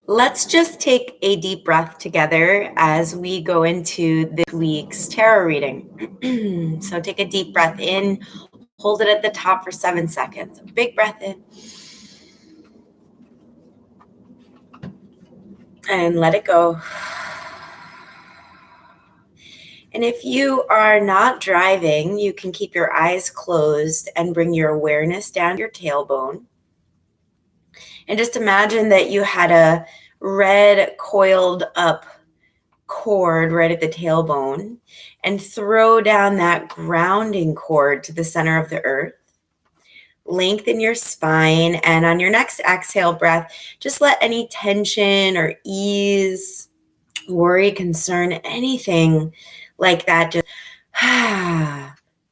Let's just take a deep breath together as we go into this week's tarot reading. So take a deep breath in, hold it at the top for 7 seconds. Big breath in. And let it go. And if you are not driving, you can keep your eyes closed and bring your awareness down your tailbone. And just imagine that you had a red coiled up cord right at the tailbone and throw down that grounding cord to the center of the earth. Lengthen your spine, and on your next exhale breath, just let any tension or ease, worry, concern, anything like that just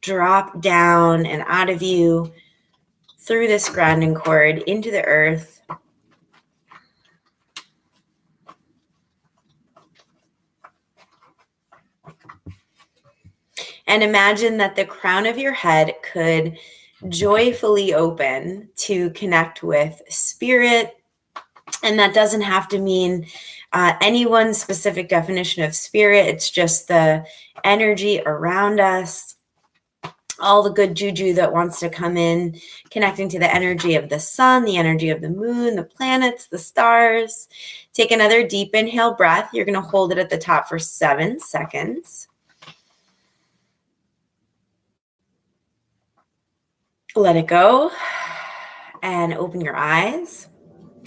drop down and out of you through this grounding cord into the earth. And imagine that the crown of your head could joyfully open to connect with spirit. And that doesn't have to mean anyone's specific definition of spirit. It's just the energy around us, all the good juju that wants to come in, connecting to the energy of the sun, the energy of the moon, the planets, the stars. Take another deep inhale breath. You're going to hold it at the top for 7 seconds. Let it go and open your eyes.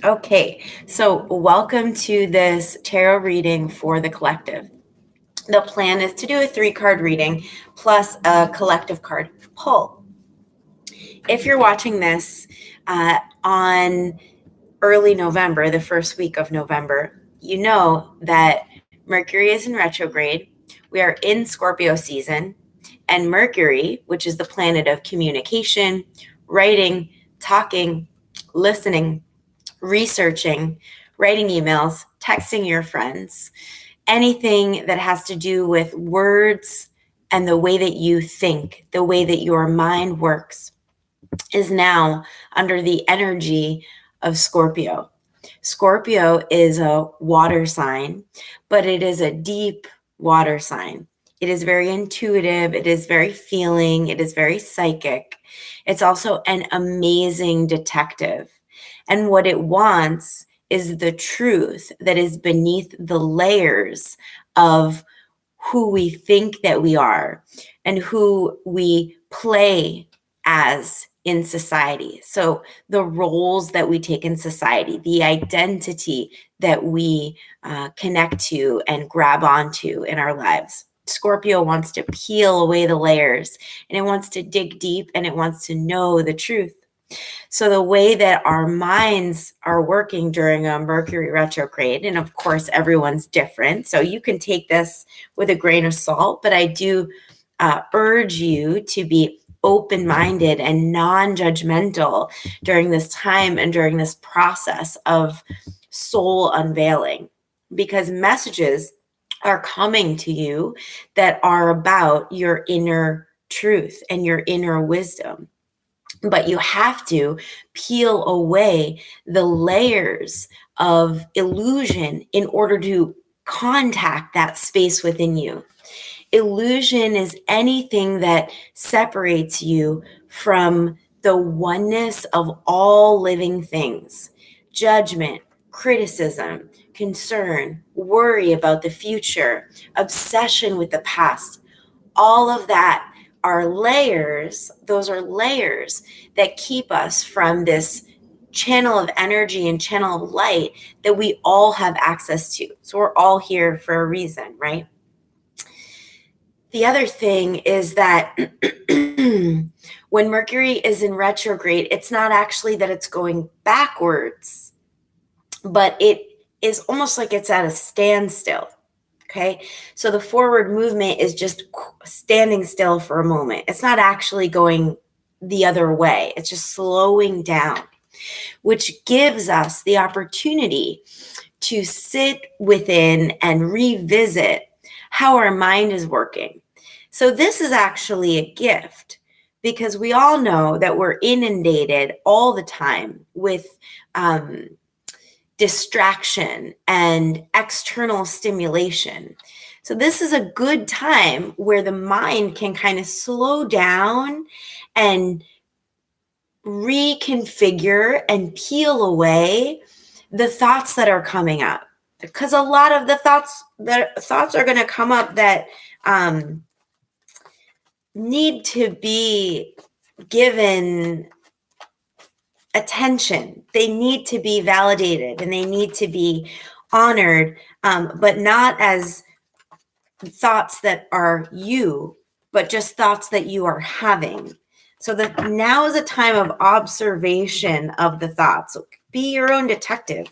Okay, so welcome to this tarot reading for the collective. The plan is to do a 3-card reading plus a collective card pull. If you're watching this on early November, the first week of November, you know that Mercury is in retrograde. We are in Scorpio season, and Mercury, which is the planet of communication, writing, talking, listening, researching, writing emails, texting your friends, anything that has to do with words and the way that you think, the way that your mind works, is now under the energy of Scorpio. Scorpio is a water sign, but it is a deep water sign. It is very intuitive. It is very feeling. It is very psychic. It's also an amazing detective. And what it wants is the truth that is beneath the layers of who we think that we are and who we play as in society. So the roles that we take in society, the identity that we connect to and grab onto in our lives. Scorpio wants to peel away the layers, and it wants to dig deep, and it wants to know the truth. So the way that our minds are working during a Mercury retrograde, and of course, everyone's different, so you can take this with a grain of salt, but I do urge you to be open-minded and non-judgmental during this time and during this process of soul unveiling, because messages are coming to you that are about your inner truth and your inner wisdom. But you have to peel away the layers of illusion in order to contact that space within you. Illusion is anything that separates you from the oneness of all living things. Judgment, criticism, concern, worry about the future, obsession with the past, all of that are layers. Those are layers that keep us from this channel of energy and channel of light that we all have access to. So we're all here for a reason, right? The other thing is that when Mercury is in retrograde, it's not actually that it's going backwards, but it is almost like it's at a standstill. Okay, so the forward movement is just standing still for a moment. It's not actually going the other way. It's just slowing down, which gives us the opportunity to sit within and revisit how our mind is working. So this is actually a gift because we all know that we're inundated all the time with distraction and external stimulation. So this is a good time where the mind can kind of slow down and reconfigure and peel away the thoughts that are coming up, because a lot of the thoughts are going to come up that need to be given attention. They need to be validated and they need to be honored, but not as thoughts that are you, but just thoughts that you are having. So that now is a time of observation of the thoughts. So be your own detective.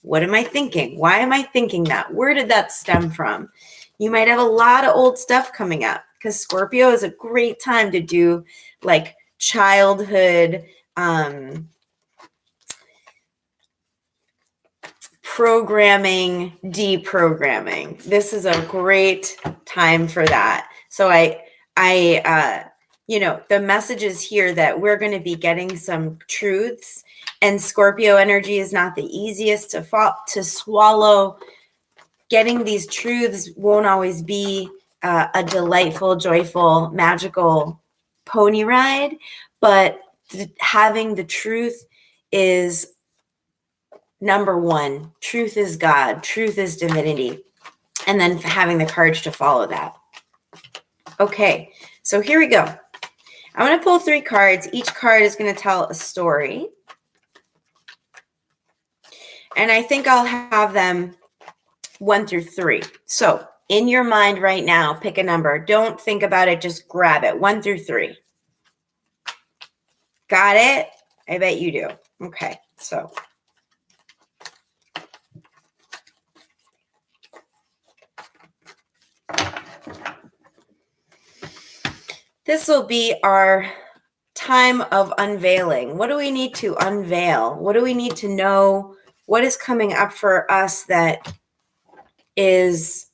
What am I thinking? Why am I thinking that? Where did that stem from? You might have a lot of old stuff coming up, because Scorpio is a great time to do like childhood programming, deprogramming. This is a great time for that. So the message is here that we're going to be getting some truths, and Scorpio energy is not the easiest to swallow. Getting these truths won't always be a delightful, joyful, magical pony ride, but having the truth is number one. Truth is God. Truth is divinity. And then having the courage to follow that. Okay, so here we go. I'm going to pull 3 cards. Each card is going to tell a story. And I think I'll have them 1 through 3. So in your mind right now, pick a number. Don't think about it. Just grab it. 1 through 3. Got it? I bet you do. Okay, so this will be our time of unveiling. What do we need to unveil? What do we need to know? What is coming up for us that is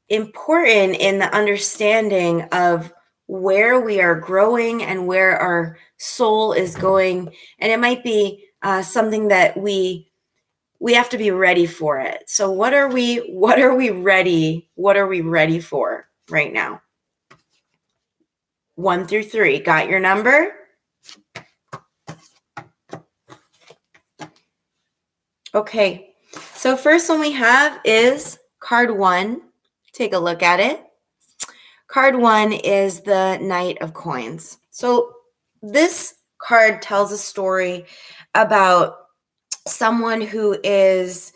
important in the understanding of where we are growing and where our soul is going? And it might be something that we have to be ready for it. So what are we ready? What are we ready for right now? 1 through 3. Got your number? Okay. So first one we have is card 1. Take a look at it. Card 1 is the Knight of Coins. So this card tells a story about someone who is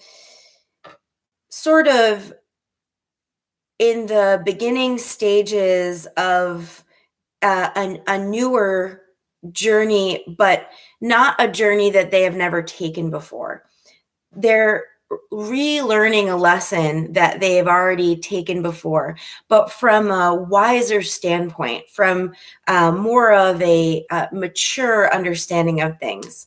sort of in the beginning stages of a newer journey, but not a journey that they have never taken before. They're relearning a lesson that they have already taken before, but from a wiser standpoint, from more of a mature understanding of things.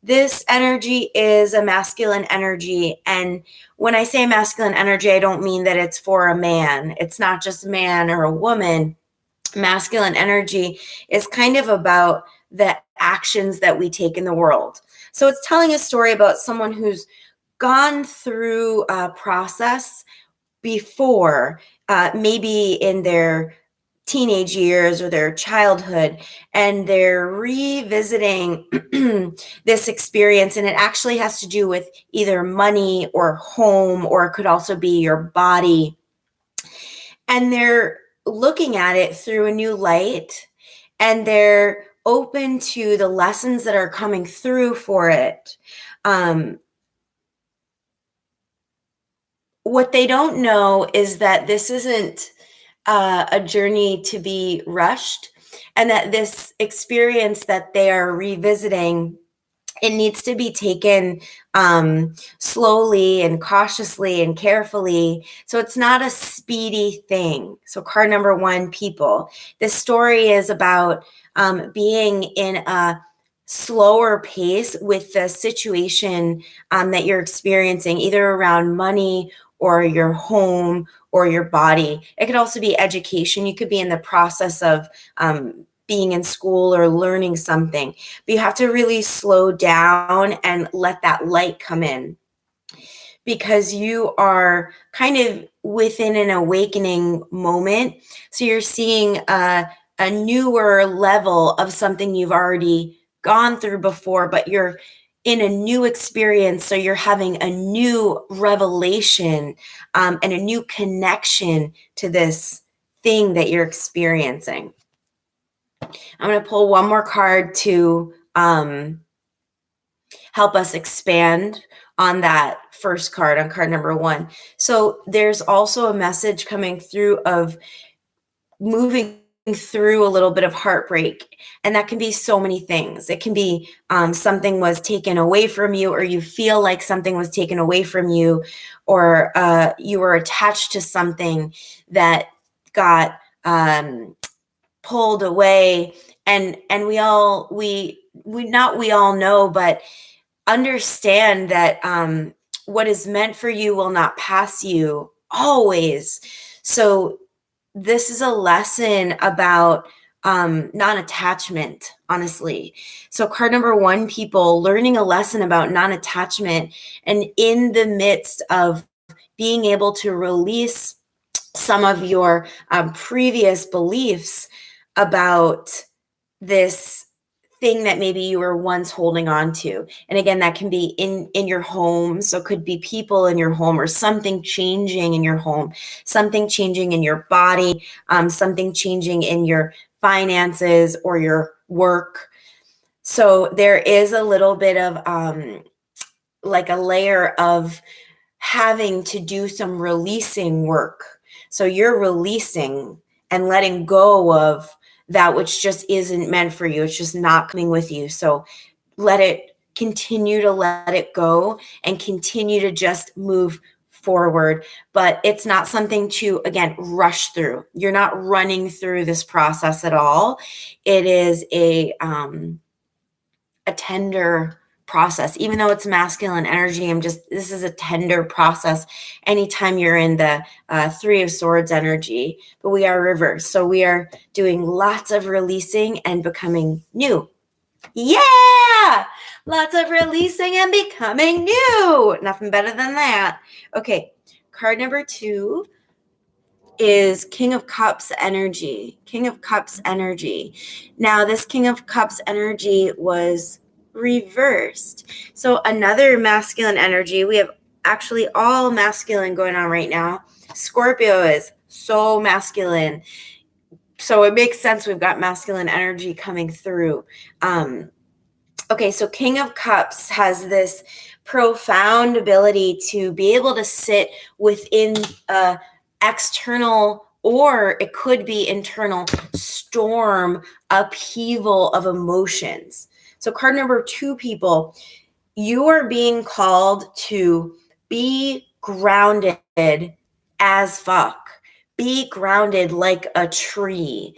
This energy is a masculine energy. And when I say masculine energy, I don't mean that it's for a man. It's not just a man or a woman. Masculine energy is kind of about the actions that we take in the world. So it's telling a story about someone who's gone through a process before, maybe in their teenage years or their childhood, and they're revisiting this experience. And it actually has to do with either money or home, or it could also be your body. And they're looking at it through a new light, and they're open to the lessons that are coming through for it. What they don't know is that this isn't a journey to be rushed, and that this experience that they are revisiting, it needs to be taken slowly and cautiously and carefully. So it's not a speedy thing. So card number 1, people. This story is about being in a slower pace with the situation that you're experiencing, either around money or your home or your body. It could also be education. You could be in the process of being in school or learning something, but you have to really slow down and let that light come in, because you are kind of within an awakening moment. So you're seeing a newer level of something you've already gone through before, but you're in a new experience. So you're having a new revelation and a new connection to this thing that you're experiencing. I'm going to pull one more card to help us expand on that first card, on card number 1. So there's also a message coming through of moving through a little bit of heartbreak, and that can be so many things. It can be something was taken away from you, or you feel like something was taken away from you, or you were attached to something that got pulled away, and we all know, but understand that what is meant for you will not pass you always. So this is a lesson about non-attachment, honestly. So card number 1, people learning a lesson about non-attachment, and in the midst of being able to release some of your previous beliefs about this thing that maybe you were once holding on to. And again, that can be in your home. So it could be people in your home, or something changing in your home, something changing in your body, something changing in your finances or your work. So there is a little bit of like a layer of having to do some releasing work. So you're releasing and letting go of that which just isn't meant for you. It's just not coming with you. So continue to let it go and continue to just move forward. But it's not something to, again, rush through. You're not running through this process at all. It is a tender process. Even though it's masculine energy, this is a tender process anytime you're in the 3 of Swords energy, but we are reversed. So we are doing lots of releasing and becoming new. Yeah, lots of releasing and becoming new. Nothing better than that. Okay, card number 2 is King of Cups energy. King of Cups energy. Now, this King of Cups energy was reversed. So another masculine energy. We have actually all masculine going on right now. Scorpio is so masculine. So it makes sense we've got masculine energy coming through. Okay, so King of Cups has this profound ability to be able to sit within external, or it could be internal, storm, upheaval of emotions. So card number 2, people, you are being called to be grounded as fuck. Be grounded like a tree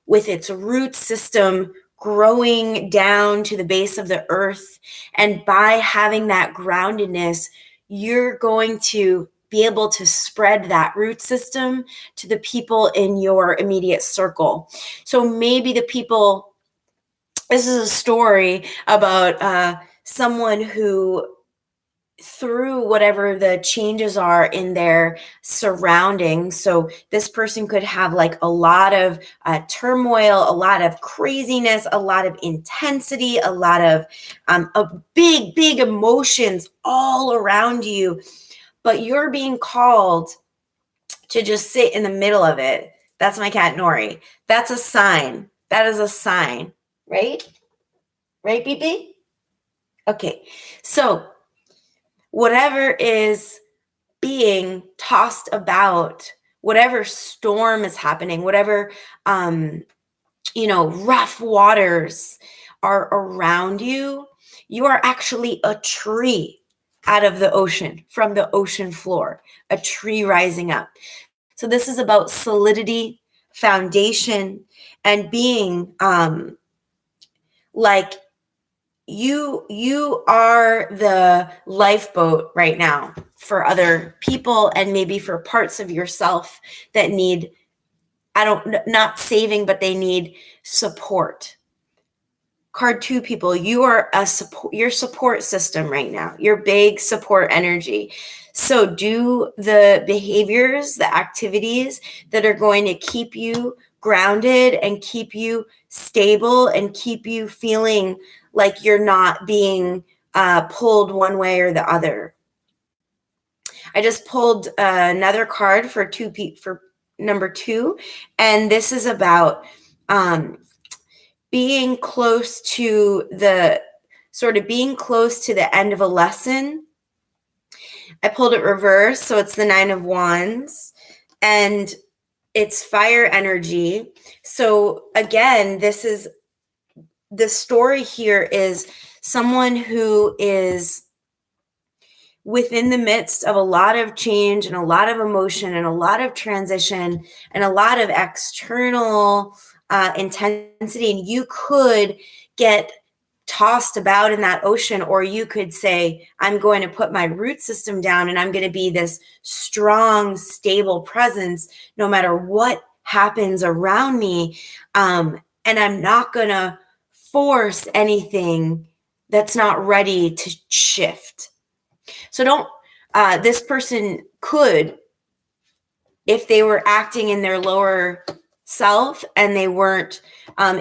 with its root system growing down to the base of the earth. And by having that groundedness, you're going to be able to spread that root system to the people in your immediate circle. So maybe this is a story about someone who, through whatever the changes are in their surroundings. So this person could have like a lot of turmoil, a lot of craziness, a lot of intensity, a lot of big emotions all around you. But you're being called to just sit in the middle of it. That's my cat, Nori. That's a sign. That is a sign, right? Right, BB? Okay, so whatever is being tossed about, whatever storm is happening, whatever, rough waters are around you, you are actually a tree out of the ocean, from the ocean floor, a tree rising up. So this is about solidity, foundation, and being like you are the lifeboat right now for other people, and maybe for parts of yourself that need, not saving, but they need support. Card 2 people, you are your support system right now, your big support energy. So do the behaviors, the activities that are going to keep you grounded and keep you stable and keep you feeling like you're not being pulled one way or the other. I just pulled another card for number 2, and this is about being close to the end of a lesson. I pulled it reverse, so it's the 9 of Wands, and it's fire energy. So again, the story here is someone who is within the midst of a lot of change and a lot of emotion and a lot of transition and a lot of external intensity, and you could get tossed about in that ocean, or you could say, I'm going to put my root system down and I'm going to be this strong, stable presence no matter what happens around me, and I'm not going to force anything that's not ready to shift. So this person could, if they were acting in their lower self and they weren't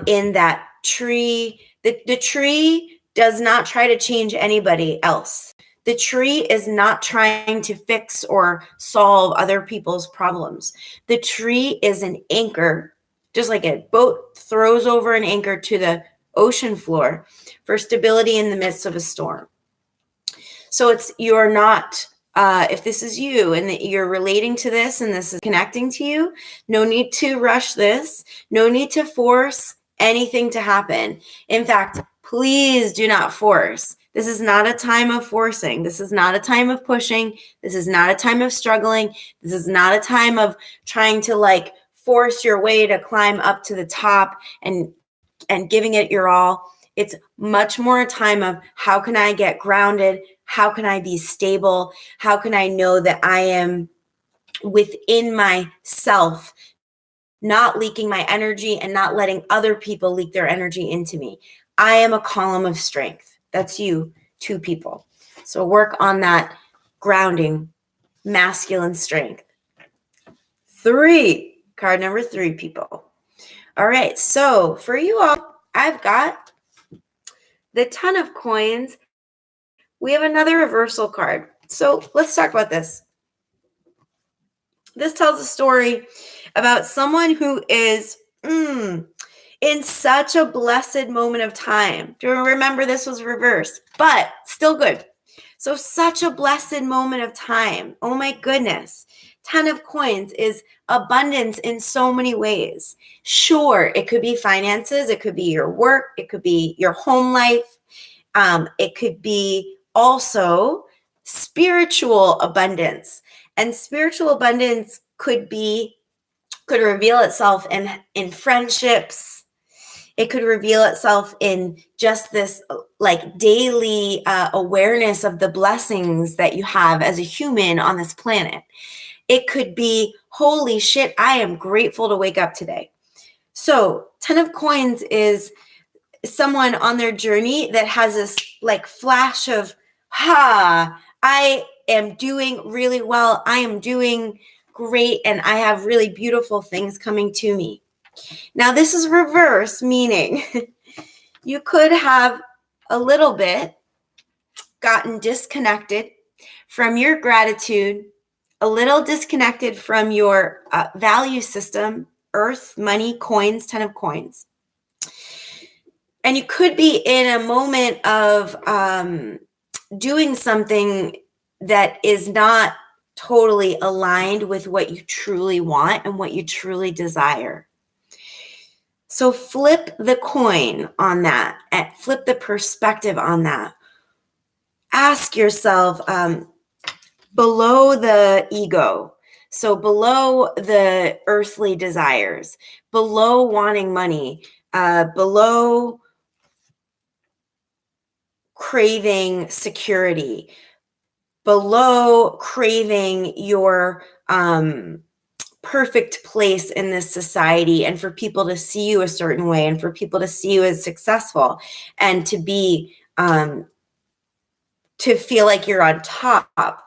in that tree, the tree does not try to change anybody else. The tree is not trying to fix or solve other people's problems. The tree is an anchor, just like a boat throws over an anchor to the ocean floor for stability in the midst of a storm. So you're not, if this is you and you're relating to this and this is connecting to you, no need to rush this. No need to force anything to happen. In fact, please do not force. This is not a time of forcing. This is not a time of pushing. This is not a time of struggling. This is not a time of trying to force your way to climb up to the top and giving it your all. It's much more a time of, how can I get grounded? How can I be stable? How can I know that I am within myself, not leaking my energy and not letting other people leak their energy into me? I am a column of strength. That's you, 2 people. So work on that grounding, masculine strength. 3, card number 3, people. All right, so for you all, I've got the 10 of Coins. We have another reversal card. So let's talk about this. This tells a story about someone who is in such a blessed moment of time. Do you remember this was reversed, but still good. So such a blessed moment of time. Oh my goodness. 10 of Coins is abundance in so many ways. Sure, it could be finances. It could be your work. It could be your home life. It could be also spiritual abundance. And spiritual abundance could reveal itself in friendships. It could reveal itself in just this daily awareness of the blessings that you have as a human on this planet. It could be, holy shit, I am grateful to wake up today. So 10 of Coins is someone on their journey that has this flash of, I am doing really well. I am doing great. And I have really beautiful things coming to me. Now, this is reverse, meaning you could have a little bit gotten disconnected from your gratitude, a little disconnected from your value system, earth, money, coins, 10 of Coins. And you could be in a moment of doing something that is not totally aligned with what you truly want and what you truly desire. So flip the coin on that, and flip the perspective on that. Ask yourself, below the ego, so below the earthly desires, below wanting money, below craving security, below craving your perfect place in this society, and for people to see you a certain way, and for people to see you as successful, and to be to feel like you're on top.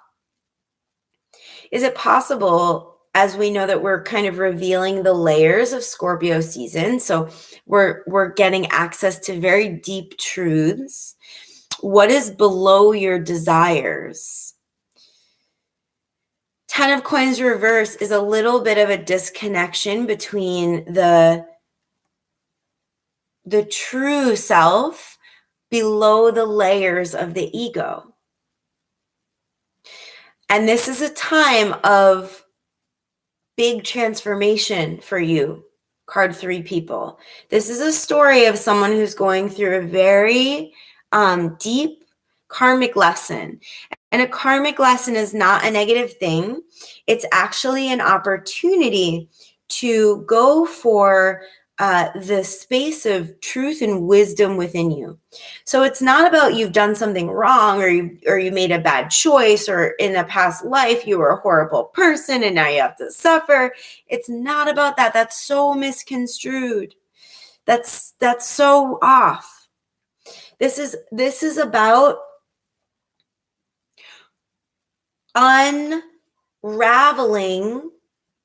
Is it possible, as we know that we're kind of revealing the layers of Scorpio season, so we're getting access to very deep truths, what is below your desires? 10 of Coins reverse is a little bit of a disconnection between the true self below the layers of the ego. And this is a time of big transformation for you, card 3 people. This is a story of someone who's going through a very deep karmic lesson. And a karmic lesson is not a negative thing. It's actually an opportunity to go for the space of truth and wisdom within you. So it's not about you've done something wrong, or you made a bad choice, or in a past life you were a horrible person and now you have to suffer. It's not about that. That's so misconstrued. That's so off. This is about unraveling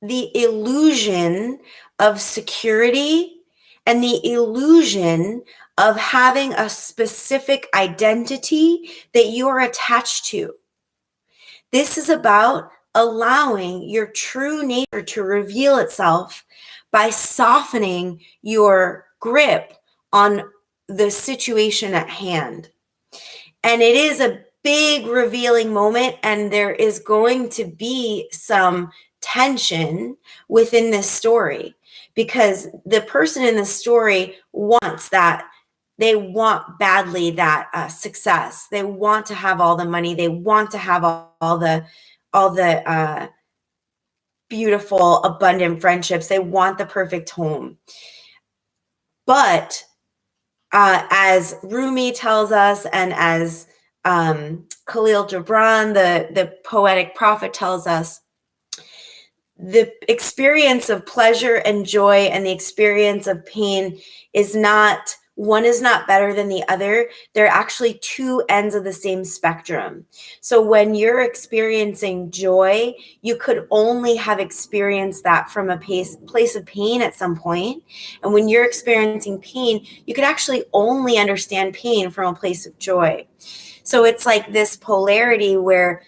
the illusion of security and the illusion of having a specific identity that you're attached to. This is about allowing your true nature to reveal itself by softening your grip on the situation at hand. And it is a big revealing moment, and there is going to be some tension within this story, because the person in the story wants that. They want badly that success. They want to have all the money. They want to have all the beautiful, abundant friendships. They want the perfect home. But as Rumi tells us, and as Khalil Gibran, the poetic prophet, tells us, the experience of pleasure and joy and the experience of pain is not, one is not better than the other. They're actually two ends of the same spectrum. So when you're experiencing joy, you could only have experienced that from a place of pain at some point. And when you're experiencing pain, you could actually only understand pain from a place of joy. So it's like this polarity where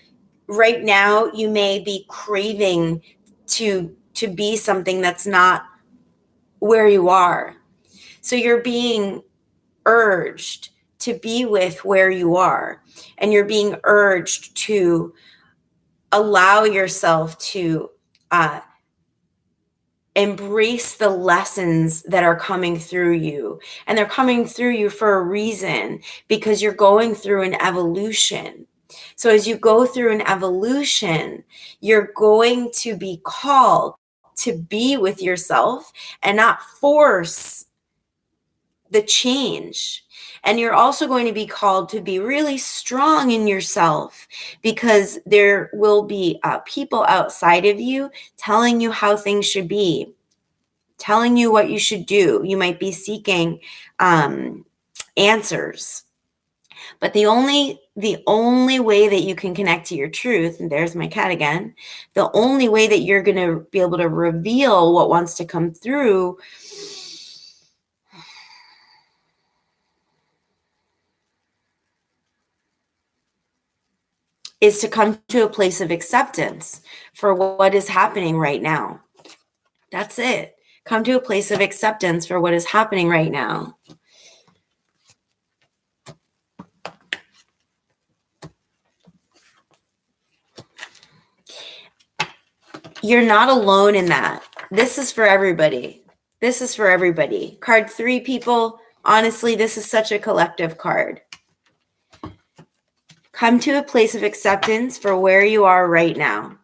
right now you may be craving to be something that's not where you are. So you're being urged to be with where you are, and you're being urged to allow yourself to embrace the lessons that are coming through you. And they're coming through you for a reason, because you're going through an evolution. So as you go through an evolution, you're going to be called to be with yourself and not force the change. And you're also going to be called to be really strong in yourself, because there will be people outside of you telling you how things should be, telling you what you should do. You might be seeking answers. But the only way that you can connect to your truth, and there's my cat again, the only way that you're going to be able to reveal what wants to come through is to come to a place of acceptance for what is happening right now. That's it. Come to a place of acceptance for what is happening right now. You're not alone in that. This is for everybody. This is for everybody. Card 3 people, honestly, this is such a collective card. Come to a place of acceptance for where you are right now.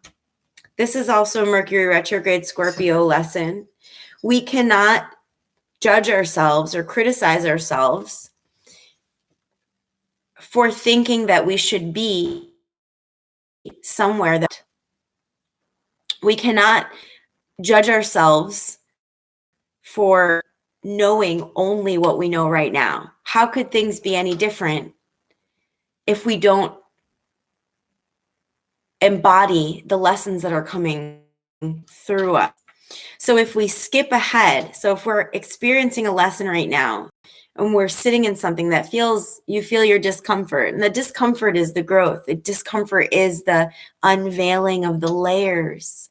This is also a Mercury retrograde Scorpio lesson. We cannot judge ourselves or criticize ourselves for thinking that we should be somewhere that we cannot judge ourselves for knowing only what we know right now. How could things be any different if we don't embody the lessons that are coming through us? So if we skip ahead, so if we're experiencing a lesson right now and we're sitting in something that you feel your discomfort, and the discomfort is the growth. The discomfort is the unveiling of the layers,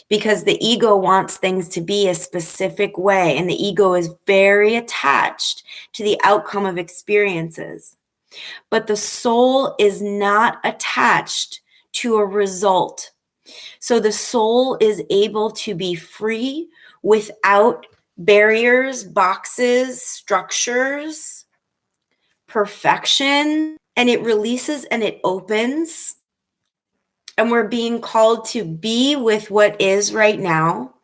because the ego wants things to be a specific way, and the ego is very attached to the outcome of experiences. But the soul is not attached to a result. So the soul is able to be free without barriers, boxes, structures, perfection, and it releases and it opens. And we're being called to be with what is right now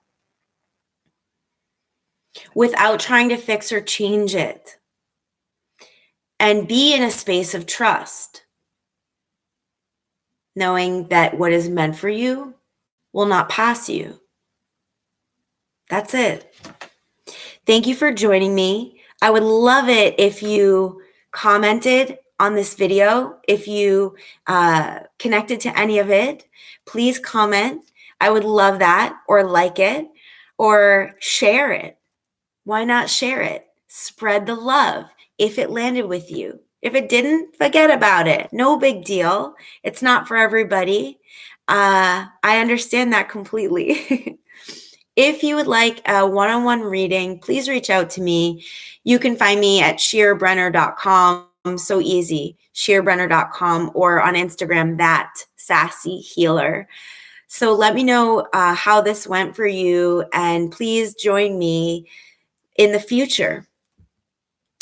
without trying to fix or change it, and be in a space of trust, knowing that what is meant for you will not pass you. That's it. Thank you for joining me. I would love it if you commented on this video. If you connected to any of it, please comment. I would love that, or like it, or share it. Why not share it? Spread the love if it landed with you. If it didn't, forget about it. No big deal. It's not for everybody. I understand that completely. If you would like a one-on-one reading, please reach out to me. You can find me at sheerbrenner.com. So easy, sheerbrenner.com, or on Instagram, that sassy healer. So let me know how this went for you, and please join me in the future.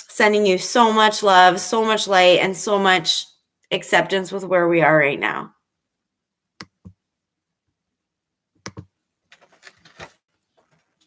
Sending you so much love, so much light, and so much acceptance with where we are right now.